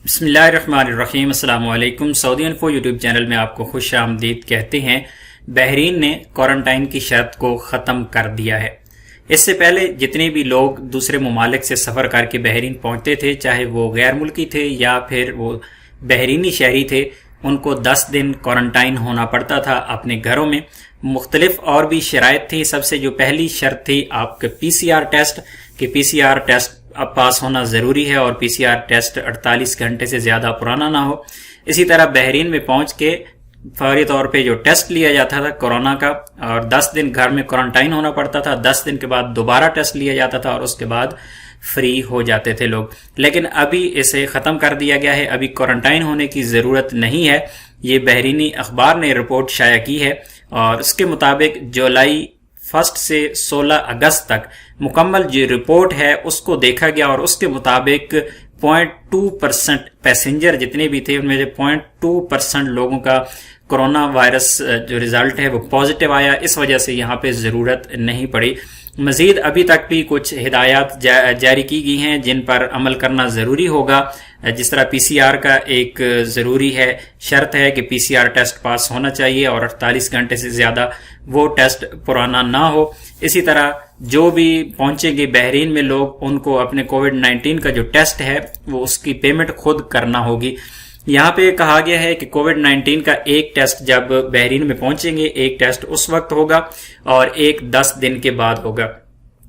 بسم اللہ الرحمن الرحیم۔ السلام علیکم۔ سعودی انفو یوٹیوب چینل میں آپ کو خوش آمدید کہتے ہیں۔ بحرین نے کوارنٹائن کی شرط کو ختم کر دیا ہے۔ اس سے پہلے جتنے بھی لوگ دوسرے ممالک سے سفر کر کے بحرین پہنچتے تھے، چاہے وہ غیر ملکی تھے یا پھر وہ بحرینی شہری تھے، ان کو 10 دن کوارنٹائن ہونا پڑتا تھا اپنے گھروں میں۔ مختلف اور بھی شرائط تھی۔ سب سے جو پہلی شرط تھی آپ کے PCR ٹیسٹ، کہ PCR ٹیسٹ اب پاس ہونا ضروری ہے اور PCR ٹیسٹ 48 گھنٹے سے زیادہ پرانا نہ ہو۔ اسی طرح بحرین میں پہنچ کے فوری طور پہ جو ٹیسٹ لیا جاتا تھا کورونا کا، اور 10 دن گھر میں کوارنٹائن ہونا پڑتا تھا، 10 دن کے بعد دوبارہ ٹیسٹ لیا جاتا تھا اور اس کے بعد فری ہو جاتے تھے لوگ۔ لیکن ابھی اسے ختم کر دیا گیا ہے، ابھی کوارنٹائن ہونے کی ضرورت نہیں ہے۔ یہ بحرینی اخبار نے رپورٹ شائع کی ہے اور اس کے مطابق جولائی 1 سے 16 اگست تک مکمل جو رپورٹ ہے اس کو دیکھا گیا، اور اس کے مطابق 0.2% پیسنجر جتنے بھی تھے ان میں سے 0.2% لوگوں کا کرونا وائرس جو ریزلٹ ہے وہ پازیٹیو آیا۔ اس وجہ سے یہاں پہ ضرورت نہیں پڑی۔ مزید ابھی تک بھی کچھ ہدایات جاری کی گئی ہیں جن پر عمل کرنا ضروری ہوگا، جس طرح PCR کا ایک ضروری ہے، شرط ہے کہ PCR ٹیسٹ پاس ہونا چاہیے اور 48 گھنٹے سے زیادہ وہ ٹیسٹ پرانا نہ ہو۔ اسی طرح جو بھی پہنچیں گے بحرین میں لوگ، ان کو اپنے COVID-19 کا جو ٹیسٹ ہے وہ اس کی پیمنٹ خود کرنا ہوگی۔ یہاں پہ کہا گیا ہے کہ COVID-19 کا ایک ٹیسٹ جب بحرین میں پہنچیں گے، ایک ٹیسٹ اس وقت ہوگا اور ایک 10 دن کے بعد ہوگا۔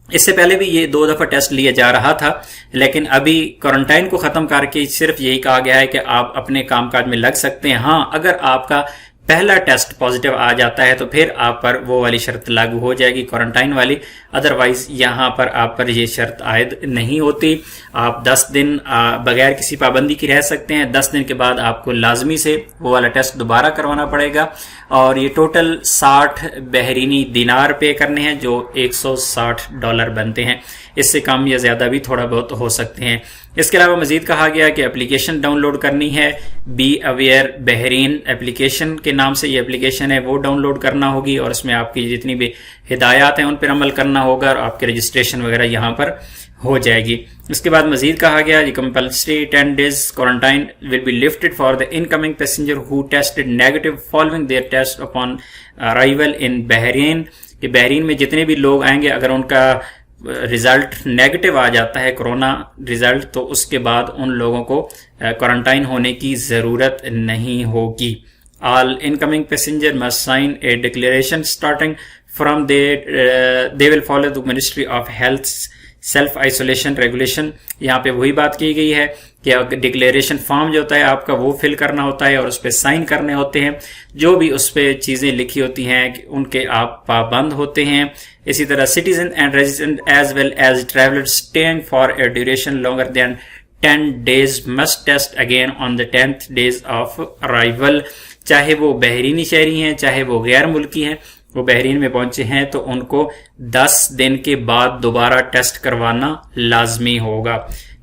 اس سے پہلے بھی یہ 2 دفعہ ٹیسٹ لیا جا رہا تھا، لیکن ابھی کوارنٹائن کو ختم کر کے صرف یہی کہا گیا ہے کہ آپ اپنے کام کاج میں لگ سکتے ہیں۔ ہاں، اگر آپ کا پہلا ٹیسٹ پازیٹیو آ جاتا ہے تو پھر آپ پر وہ والی شرط لاگو ہو جائے گی، کوارنٹائن والی۔ ادروائز یہاں پر آپ پر یہ شرط عائد نہیں ہوتی۔ آپ 10 دن بغیر کسی پابندی کی رہ سکتے ہیں۔ 10 دن کے بعد آپ کو لازمی سے وہ والا ٹیسٹ دوبارہ کروانا پڑے گا، اور یہ ٹوٹل 60 بحرینی دینار پے کرنے ہیں جو $160 بنتے ہیں۔ اس سے کم یا زیادہ بھی تھوڑا بہت ہو سکتے ہیں۔ اس کے علاوہ مزید کہا گیا کہ اپلیکیشن ڈاؤن لوڈ کرنی ہے، بی اویئر بحرین اپلیکیشن کے نام سے یہ اپلیکیشن ہے، وہ ڈاؤن لوڈ کرنا ہوگی، اور اس میں آپ کی جتنی بھی ہدایات ہیں ان پر عمل کرنا ہوگا، اور آپ کے رجسٹریشن وغیرہ یہاں پر ہو جائے گی۔ اس کے بعد مزید کہا گیا کہ compulsory 10 days quarantine will be lifted for the incoming passenger who tested negative following their test upon arrival in Bahrain، کہ بحرین میں جتنے بھی لوگ آئیں گے اگر ان کا ریزلٹ نیگیٹو آ جاتا ہے کرونا ریزلٹ، تو اس کے بعد ان لوگوں کو کوارنٹائن ہونے کی ضرورت نہیں ہوگی۔ All incoming passenger must sign a declaration starting from they will follow the Ministry of Health's self isolation regulation. یہاں پہ وہی بات کی گئی ہے کہ ڈکلیریشن فارم جو ہوتا ہے آپ کا وہ فل کرنا ہوتا ہے اور اس پہ سائن کرنے ہوتے ہیں، جو بھی اس پہ چیزیں لکھی ہوتی ہیں کہ ان کے آپ پابند ہوتے ہیں۔ اسی طرح citizen and resident as well as traveller staying for a duration longer than 10 days must test again on the 10th days of arrival۔ چاہے وہ بحرینی شہری ہیں چاہے وہ غیر ملکی ہیں، وہ بحرین میں پہنچے ہیں تو ان کو 10 دن کے بعد دوبارہ ٹیسٹ کروانا لازمی ہوگا۔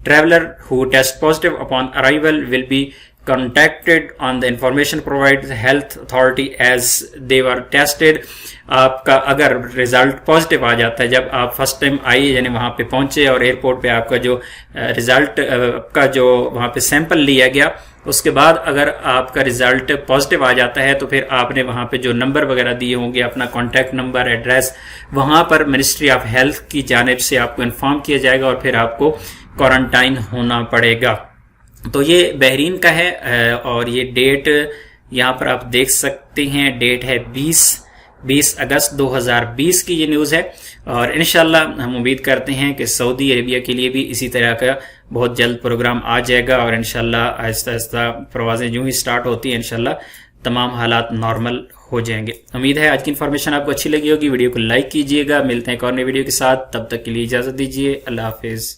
Traveller who test positive upon arrival will be contacted on the information provided health authority as they were tested۔ آپ کا اگر ریزلٹ پازیٹیو آ جاتا ہے جب آپ فرسٹ ٹائم آئیے، یعنی وہاں پہ پہنچے اور ایئرپورٹ پہ آپ کا جو ریزلٹ کا جو وہاں پہ سیمپل لیا گیا، اس کے بعد اگر آپ کا ریزلٹ پازیٹیو آ جاتا ہے تو پھر آپ نے وہاں پہ جو نمبر وغیرہ دیے ہوں گے، اپنا کانٹیکٹ نمبر، ایڈریس، وہاں پر منسٹری آف ہیلتھ کی جانب سے آپ کو انفارم کیا جائے گا اور پھر آپ کو کوارنٹائن ہونا پڑے گا۔ تو یہ بحرین کا ہے، اور یہ ڈیٹ یہاں پر آپ دیکھ سکتے ہیں، ڈیٹ ہے 20 اگست 2020 کی یہ نیوز ہے، اور انشاءاللہ ہم امید کرتے ہیں کہ سعودی عربیہ کے لیے بھی اسی طرح کا بہت جلد پروگرام آ جائے گا، اور انشاءاللہ آہستہ آہستہ پروازیں جو ہی سٹارٹ ہوتی ہیں انشاءاللہ تمام حالات نارمل ہو جائیں گے۔ امید ہے آج کی انفارمیشن آپ کو اچھی لگی ہوگی۔ ویڈیو کو لائک کیجئے گا۔ ملتے ہیں ایک اور نئی ویڈیو کے ساتھ، تب تک کے لیے اجازت دیجیے۔ اللہ حافظ۔